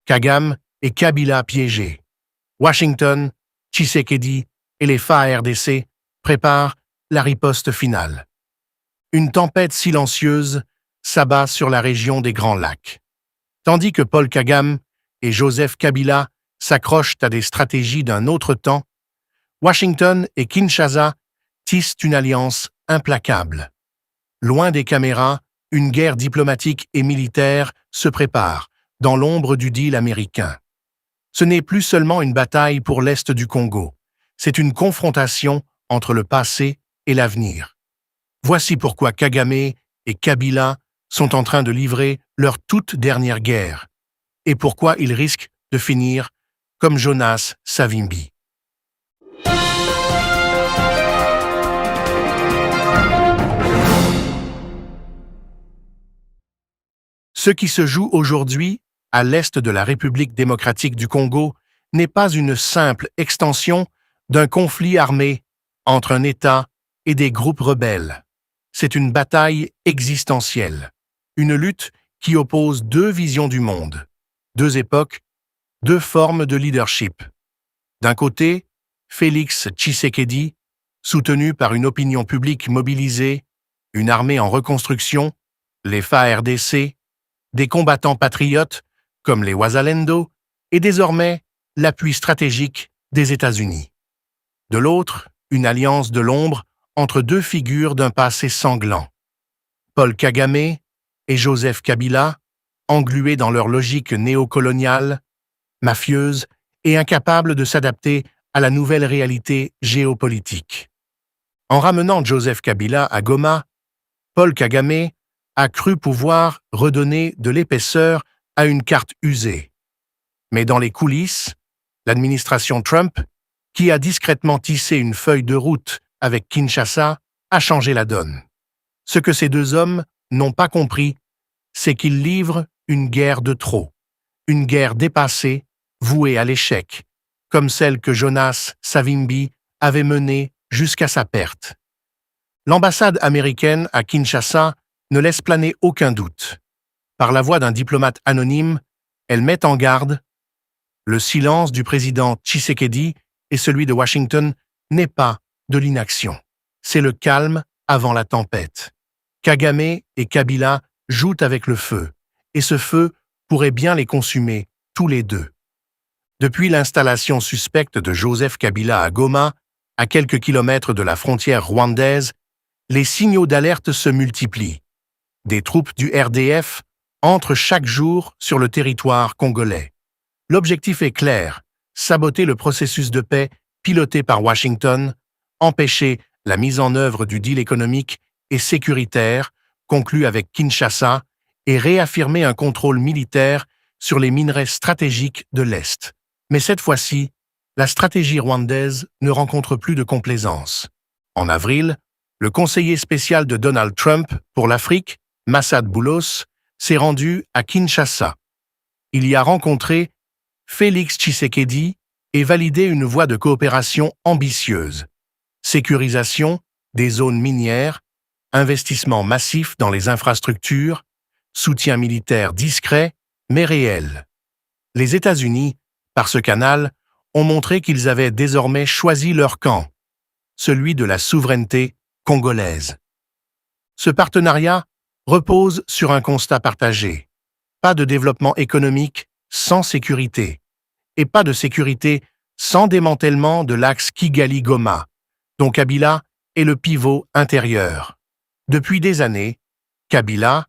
Kagame et Kabila piégés. Washington, Tshisekedi et les FARDC préparent la riposte finale. Une tempête silencieuse s'abat sur la région des Grands Lacs. Tandis que Paul Kagame et Joseph Kabila s'accrochent à des stratégies d'un autre temps, Washington et Kinshasa tissent une alliance implacable. Loin des caméras, une guerre diplomatique et militaire se prépare dans l'ombre du deal américain. Ce n'est plus seulement une bataille pour l'Est du Congo, c'est une confrontation entre le passé et l'avenir. Voici pourquoi Kagame et Kabila sont en train de livrer leur toute dernière guerre, et pourquoi ils risquent de finir comme Jonas Savimbi. Ce qui se joue aujourd'hui à l'est de la République démocratique du Congo n'est pas une simple extension d'un conflit armé entre un État et des groupes rebelles. C'est une bataille existentielle, une lutte qui oppose deux visions du monde, deux époques, deux formes de leadership. D'un côté, Félix Tshisekedi, soutenu par une opinion publique mobilisée, une armée en reconstruction, les FARDC, des combattants patriotes comme les Wazalendo et désormais l'appui stratégique des États-Unis. De l'autre, une alliance de l'ombre entre deux figures d'un passé sanglant. Paul Kagame et Joseph Kabila, englués dans leur logique néocoloniale, mafieuse et incapables de s'adapter à la nouvelle réalité géopolitique. En ramenant Joseph Kabila à Goma, Paul Kagame a cru pouvoir redonner de l'épaisseur à une carte usée. Mais dans les coulisses, l'administration Trump, qui a discrètement tissé une feuille de route avec Kinshasa, a changé la donne. Ce que ces deux hommes n'ont pas compris, c'est qu'ils livrent une guerre de trop, une guerre dépassée, vouée à l'échec, comme celle que Jonas Savimbi avait menée jusqu'à sa perte. L'ambassade américaine à Kinshasa ne laisse planer aucun doute. Par la voix d'un diplomate anonyme, elle met en garde « Le silence du président Tshisekedi et celui de Washington n'est pas de l'inaction. C'est le calme avant la tempête. Kagame et Kabila jouent avec le feu, et ce feu pourrait bien les consumer, tous les deux. » Depuis l'installation suspecte de Joseph Kabila à Goma, à quelques kilomètres de la frontière rwandaise, les signaux d'alerte se multiplient. Des troupes du RDF entrent chaque jour sur le territoire congolais. L'objectif est clair, saboter le processus de paix piloté par Washington, empêcher la mise en œuvre du deal économique et sécuritaire conclu avec Kinshasa et réaffirmer un contrôle militaire sur les minerais stratégiques de l'Est. Mais cette fois-ci, la stratégie rwandaise ne rencontre plus de complaisance. En avril, le conseiller spécial de Donald Trump pour l'Afrique, Massad Boulos, s'est rendu à Kinshasa. Il y a rencontré Félix Tshisekedi et validé une voie de coopération ambitieuse. Sécurisation des zones minières, investissement massif dans les infrastructures, soutien militaire discret mais réel. Les États-Unis, par ce canal, ont montré qu'ils avaient désormais choisi leur camp, celui de la souveraineté congolaise. Ce partenariat repose sur un constat partagé. Pas de développement économique sans sécurité, et pas de sécurité sans démantèlement de l'axe Kigali-Goma, dont Kabila est le pivot intérieur. Depuis des années, Kabila,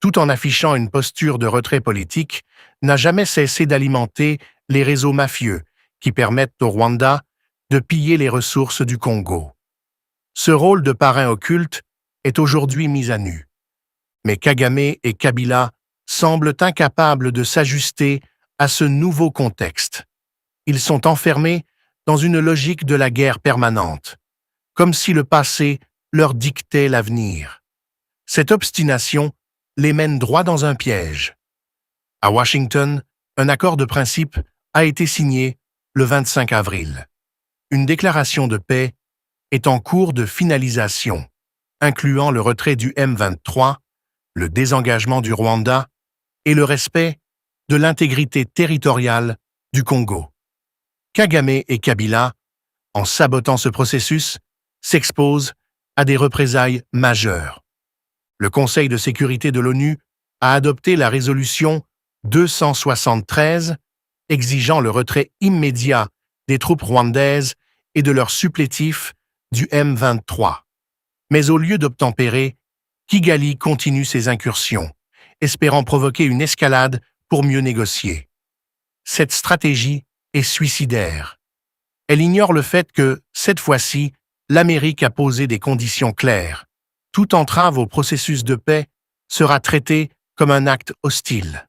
tout en affichant une posture de retrait politique, n'a jamais cessé d'alimenter les réseaux mafieux qui permettent au Rwanda de piller les ressources du Congo. Ce rôle de parrain occulte est aujourd'hui mis à nu. Mais Kagame et Kabila semblent incapables de s'ajuster à ce nouveau contexte. Ils sont enfermés dans une logique de la guerre permanente, comme si le passé leur dictait l'avenir. Cette obstination les mène droit dans un piège. À Washington, un accord de principe a été signé le 25 avril. Une déclaration de paix est en cours de finalisation, incluant le retrait du M23, le désengagement du Rwanda et le respect de l'intégrité territoriale du Congo. Kagame et Kabila, en sabotant ce processus, s'exposent à des représailles majeures. Le Conseil de sécurité de l'ONU a adopté la résolution 273 exigeant le retrait immédiat des troupes rwandaises et de leurs supplétifs du M23. Mais au lieu d'obtempérer, Kigali continue ses incursions, espérant provoquer une escalade pour mieux négocier. Cette stratégie est suicidaire. Elle ignore le fait que, cette fois-ci, l'Amérique a posé des conditions claires. Toute entrave au processus de paix sera traitée comme un acte hostile.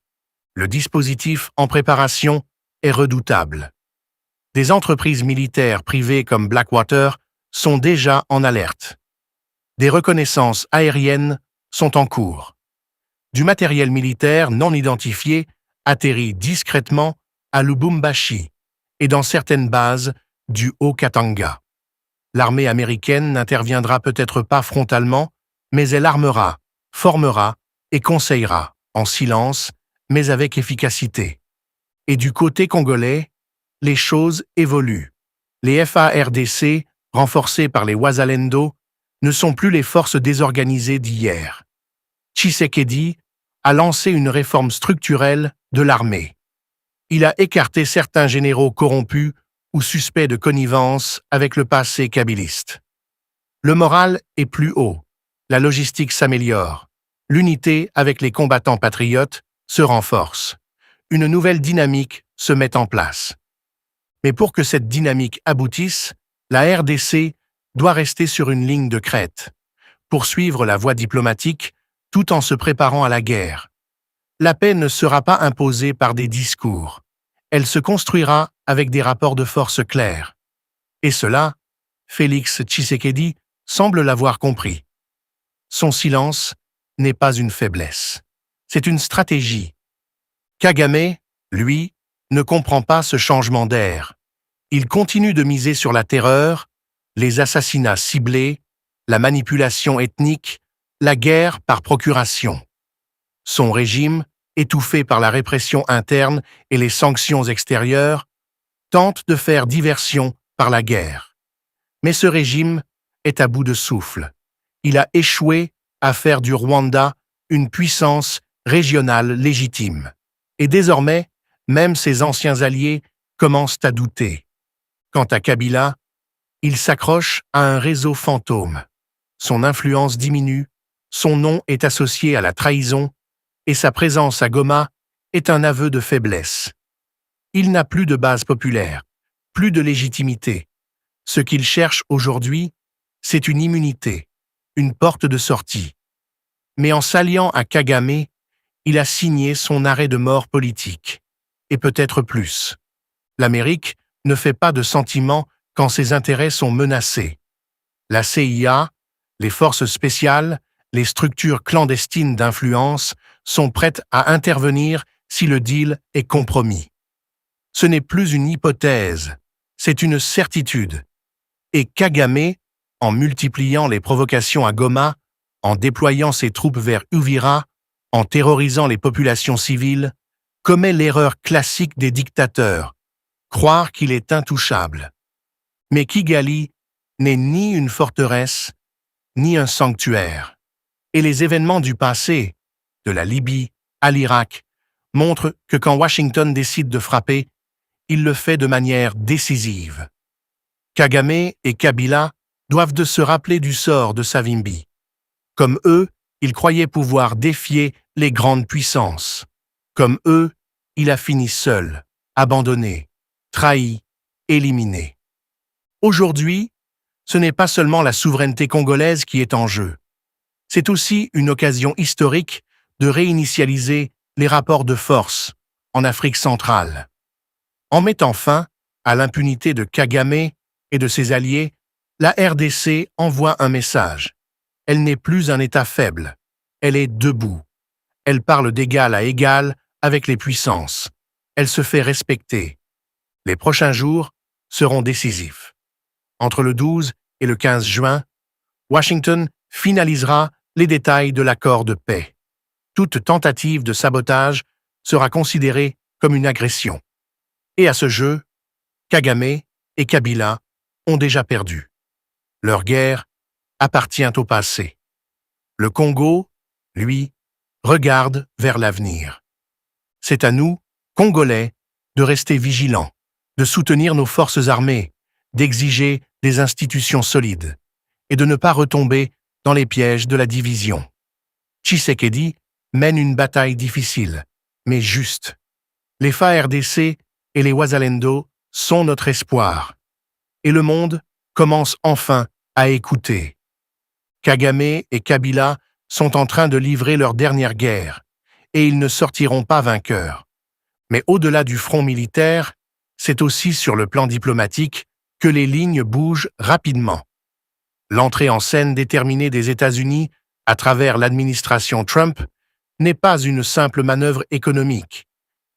Le dispositif en préparation est redoutable. Des entreprises militaires privées comme Blackwater sont déjà en alerte. Des reconnaissances aériennes sont en cours. Du matériel militaire non identifié atterrit discrètement à Lubumbashi et dans certaines bases du Haut-Katanga. L'armée américaine n'interviendra peut-être pas frontalement, mais elle armera, formera et conseillera, en silence, mais avec efficacité. Et du côté congolais, les choses évoluent. Les FARDC, renforcés par les Wazalendo, ne sont plus les forces désorganisées d'hier. Tshisekedi a lancé une réforme structurelle de l'armée. Il a écarté certains généraux corrompus ou suspects de connivence avec le passé kabiliste. Le moral est plus haut, la logistique s'améliore, l'unité avec les combattants patriotes se renforce. Une nouvelle dynamique se met en place. Mais pour que cette dynamique aboutisse, la RDC doit rester sur une ligne de crête, poursuivre la voie diplomatique tout en se préparant à la guerre. La paix ne sera pas imposée par des discours. Elle se construira avec des rapports de force clairs. Et cela, Félix Tshisekedi semble l'avoir compris. Son silence n'est pas une faiblesse. C'est une stratégie. Kagame, lui, ne comprend pas ce changement d'air. Il continue de miser sur la terreur, les assassinats ciblés, la manipulation ethnique, la guerre par procuration. Son régime, étouffé par la répression interne et les sanctions extérieures, tente de faire diversion par la guerre. Mais ce régime est à bout de souffle. Il a échoué à faire du Rwanda une puissance régionale légitime. Et désormais, même ses anciens alliés commencent à douter. Quant à Kabila, il s'accroche à un réseau fantôme. Son influence diminue, son nom est associé à la trahison, et sa présence à Goma est un aveu de faiblesse. Il n'a plus de base populaire, plus de légitimité. Ce qu'il cherche aujourd'hui, c'est une immunité, une porte de sortie. Mais en s'alliant à Kagame, il a signé son arrêt de mort politique, et peut-être plus. L'Amérique ne fait pas de sentiments quand ses intérêts sont menacés. La CIA, les forces spéciales, les structures clandestines d'influence sont prêtes à intervenir si le deal est compromis. Ce n'est plus une hypothèse, c'est une certitude. Et Kagame, en multipliant les provocations à Goma, en déployant ses troupes vers Uvira, en terrorisant les populations civiles, commet l'erreur classique des dictateurs, croire qu'il est intouchable. Mais Kigali n'est ni une forteresse, ni un sanctuaire. Et les événements du passé, de la Libye à l'Irak, montrent que quand Washington décide de frapper, il le fait de manière décisive. Kagame et Kabila doivent de se rappeler du sort de Savimbi. Comme eux, il croyait pouvoir défier les grandes puissances. Comme eux, il a fini seul, abandonné, trahi, éliminé. Aujourd'hui, ce n'est pas seulement la souveraineté congolaise qui est en jeu. C'est aussi une occasion historique de réinitialiser les rapports de force en Afrique centrale. En mettant fin à l'impunité de Kagame et de ses alliés, la RDC envoie un message. Elle n'est plus un État faible, elle est debout. Elle parle d'égal à égal avec les puissances. Elle se fait respecter. Les prochains jours seront décisifs. Entre le 12 et le 15 juin, Washington finalisera les détails de l'accord de paix. Toute tentative de sabotage sera considéré comme une agression. Et à ce jeu, Kagame et Kabila ont déjà perdu. Leur guerre appartient au passé. Le Congo, lui, regarde vers l'avenir. C'est à nous, Congolais, de rester vigilants, de soutenir nos forces armées, d'exiger des institutions solides et de ne pas retomber dans les pièges de la division. Tshisekedi mène une bataille difficile, mais juste. Les FARDC et les Wazalendo sont notre espoir. Et le monde commence enfin à écouter. Kagame et Kabila sont en train de livrer leur dernière guerre, et ils ne sortiront pas vainqueurs. Mais au-delà du front militaire, c'est aussi sur le plan diplomatique que les lignes bougent rapidement. L'entrée en scène déterminée des États-Unis à travers l'administration Trump n'est pas une simple manœuvre économique.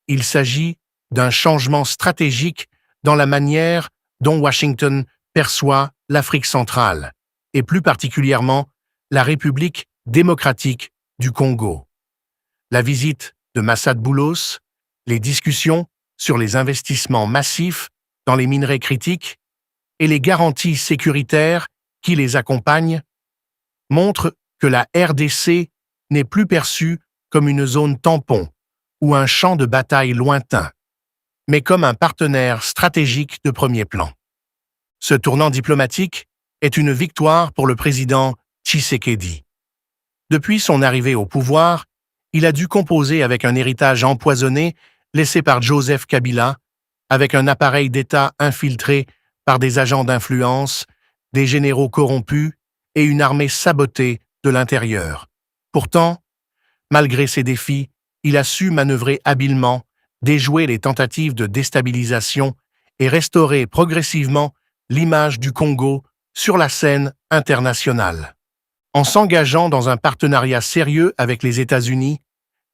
Il s'agit d'un changement stratégique dans la manière dont Washington perçoit l'Afrique centrale, et plus particulièrement la République démocratique du Congo. La visite de Massad Boulos, les discussions sur les investissements massifs dans les minerais critiques et les garanties sécuritaires qui les accompagnent montrent que la RDC n'est plus perçue comme une zone tampon ou un champ de bataille lointain, mais comme un partenaire stratégique de premier plan. Ce tournant diplomatique est une victoire pour le président Tshisekedi. Depuis son arrivée au pouvoir, il a dû composer avec un héritage empoisonné laissé par Joseph Kabila, avec un appareil d'État infiltré par des agents d'influence, des généraux corrompus et une armée sabotée de l'intérieur. Pourtant, malgré ces défis, il a su manœuvrer habilement, déjouer les tentatives de déstabilisation et restaurer progressivement l'image du Congo sur la scène internationale. En s'engageant dans un partenariat sérieux avec les États-Unis,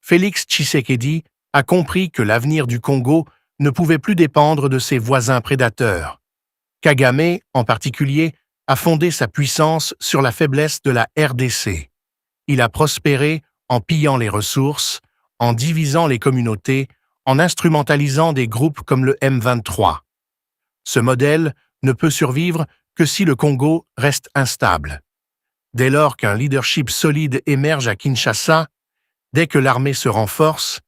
Félix Tshisekedi a compris que l'avenir du Congo ne pouvait plus dépendre de ses voisins prédateurs. Kagame, en particulier, a fondé sa puissance sur la faiblesse de la RDC. Il a prospéré en pillant les ressources, en divisant les communautés, en instrumentalisant des groupes comme le M23. Ce modèle ne peut survivre que si le Congo reste instable. Dès lors qu'un leadership solide émerge à Kinshasa, dès que l'armée se renforce,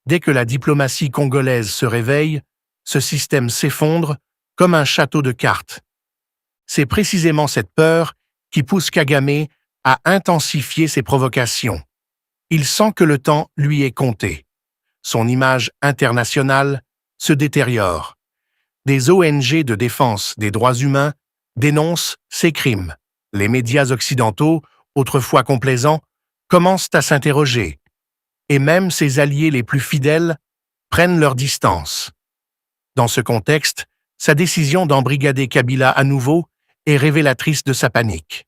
dès que la diplomatie congolaise se réveille, ce système s'effondre comme un château de cartes. C'est précisément cette peur qui pousse Kagame à intensifier ses provocations. Il sent que le temps lui est compté. Son image internationale se détériore. Des ONG de défense des droits humains dénoncent ces crimes. Les médias occidentaux, autrefois complaisants, commencent à s'interroger. Et même ses alliés les plus fidèles prennent leur distance. Dans ce contexte, sa décision d'embrigader Kabila à nouveau est révélatrice de sa panique.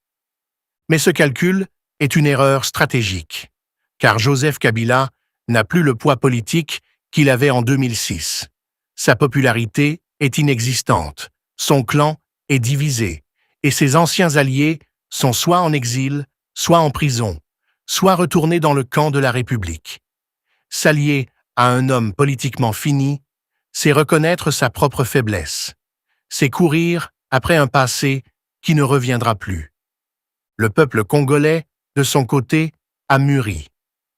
Mais ce calcul est une erreur stratégique, car Joseph Kabila n'a plus le poids politique qu'il avait en 2006. Sa popularité est inexistante, son clan est divisé, et ses anciens alliés sont soit en exil, soit en prison, soit retournés dans le camp de la République. S'allier à un homme politiquement fini, c'est reconnaître sa propre faiblesse, c'est courir après un passé qui ne reviendra plus. Le peuple congolais, de son côté, a mûri.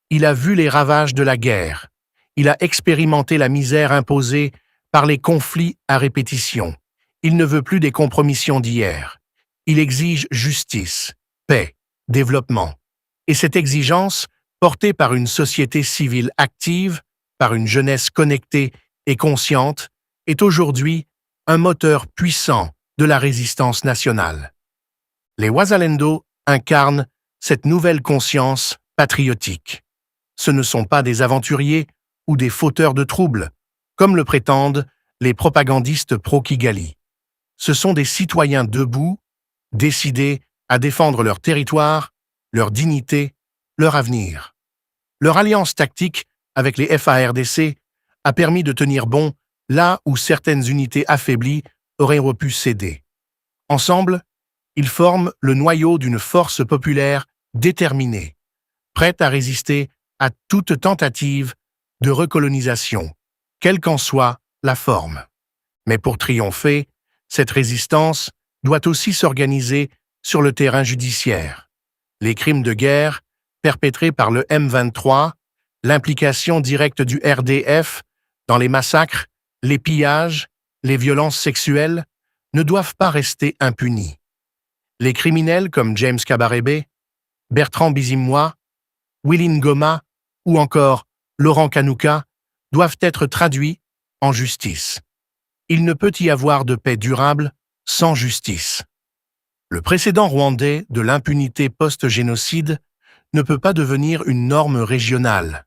Il a vu les ravages de la guerre. Il a expérimenté la misère imposée par les conflits à répétition. Il ne veut plus des compromissions d'hier. Il exige justice, paix, développement. Et cette exigence, portée par une société civile active, par une jeunesse connectée et consciente, est aujourd'hui un moteur puissant de la résistance nationale. Les Wazalendo incarnent cette nouvelle conscience patriotique. Ce ne sont pas des aventuriers ou des fauteurs de troubles, comme le prétendent les propagandistes pro-Kigali. Ce sont des citoyens debout, décidés à défendre leur territoire, leur dignité, leur avenir. Leur alliance tactique avec les FARDC a permis de tenir bon là où certaines unités affaiblies auraient pu céder. Ensemble, ils forment le noyau d'une force populaire déterminée, prête à résister à toute tentative de recolonisation, quelle qu'en soit la forme. Mais pour triompher, cette résistance doit aussi s'organiser sur le terrain judiciaire. Les crimes de guerre perpétrés par le M23, l'implication directe du RDF dans les massacres, les pillages, les violences sexuelles ne doivent pas rester impunis. Les criminels comme James Kabarebe, Bertrand Bisimwa, Willy Ngoma ou encore Laurent Kanouka doivent être traduits en justice. Il ne peut y avoir de paix durable sans justice. Le précédent rwandais de l'impunité post-génocide ne peut pas devenir une norme régionale.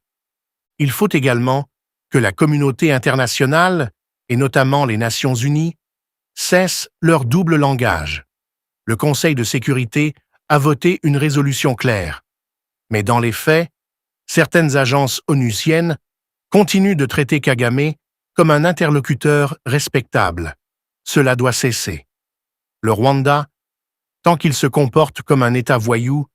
Il faut également que la communauté internationale, et notamment les Nations unies, cessent leur double langage. Le Conseil de sécurité a voté une résolution claire. Mais dans les faits, certaines agences onusiennes continuent de traiter Kagame comme un interlocuteur respectable. Cela doit cesser. Le Rwanda, tant qu'il se comporte comme un État voyou,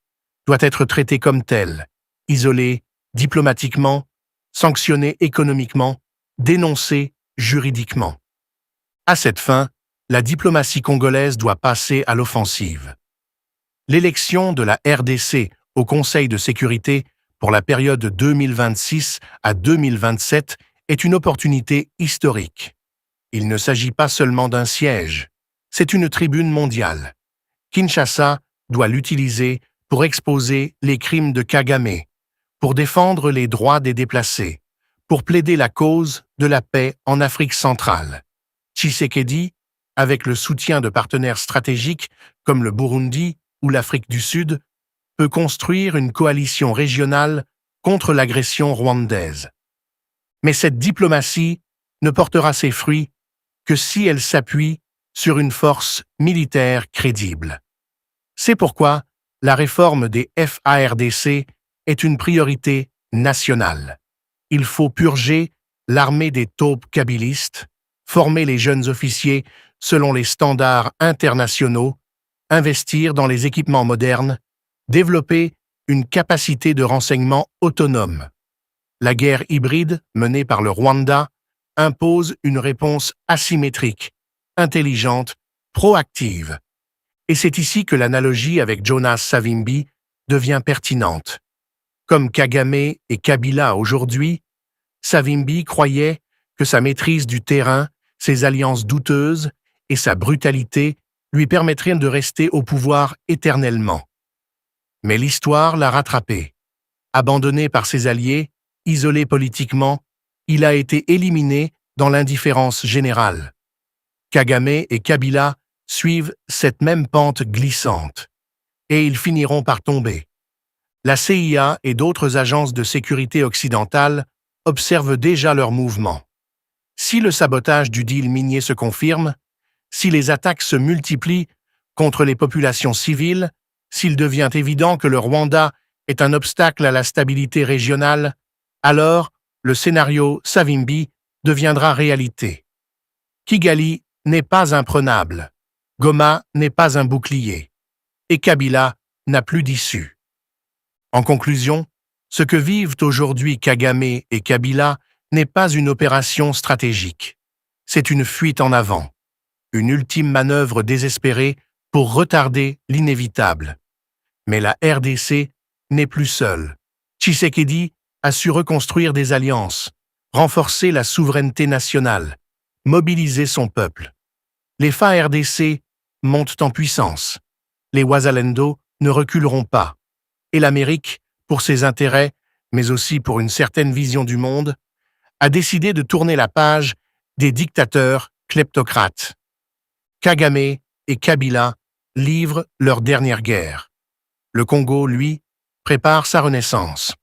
doit être traité comme tel, isolé diplomatiquement, sanctionné économiquement, dénoncé juridiquement. À cette fin, la diplomatie congolaise doit passer à l'offensive. L'élection de la RDC au Conseil de sécurité pour la période 2026 à 2027 est une opportunité historique. Il ne s'agit pas seulement d'un siège, c'est une tribune mondiale. Kinshasa doit l'utiliser pour exposer les crimes de Kagame, pour défendre les droits des déplacés, pour plaider la cause de la paix en Afrique centrale. Tshisekedi, avec le soutien de partenaires stratégiques comme le Burundi ou l'Afrique du Sud, peut construire une coalition régionale contre l'agression rwandaise. Mais cette diplomatie ne portera ses fruits que si elle s'appuie sur une force militaire crédible. C'est pourquoi la réforme des FARDC est une priorité nationale. Il faut purger l'armée des taupes kabylistes, former les jeunes officiers selon les standards internationaux, investir dans les équipements modernes, développer une capacité de renseignement autonome. La guerre hybride menée par le Rwanda impose une réponse asymétrique, intelligente, proactive. Et c'est ici que l'analogie avec Jonas Savimbi devient pertinente. Comme Kagame et Kabila aujourd'hui, Savimbi croyait que sa maîtrise du terrain, ses alliances douteuses et sa brutalité lui permettraient de rester au pouvoir éternellement. Mais l'histoire l'a rattrapé. Abandonné par ses alliés, isolé politiquement, il a été éliminé dans l'indifférence générale. Kagame et Kabila suivent cette même pente glissante, et ils finiront par tomber. La CIA et d'autres agences de sécurité occidentales observent déjà leurs mouvements. Si le sabotage du deal minier se confirme, si les attaques se multiplient contre les populations civiles, s'il devient évident que le Rwanda est un obstacle à la stabilité régionale, alors le scénario Savimbi deviendra réalité. Kigali n'est pas imprenable, Goma n'est pas un bouclier, et Kabila n'a plus d'issue. En conclusion, ce que vivent aujourd'hui Kagame et Kabila n'est pas une opération stratégique. C'est une fuite en avant, une ultime manœuvre désespérée pour retarder l'inévitable. Mais la RDC n'est plus seule. Tshisekedi a su reconstruire des alliances, renforcer la souveraineté nationale, mobiliser son peuple. Les FARDC montent en puissance. Les Wazalendo ne reculeront pas. Et l'Amérique, pour ses intérêts, mais aussi pour une certaine vision du monde, a décidé de tourner la page des dictateurs kleptocrates. Kagame et Kabila livrent leur dernière guerre. Le Congo, lui, prépare sa renaissance.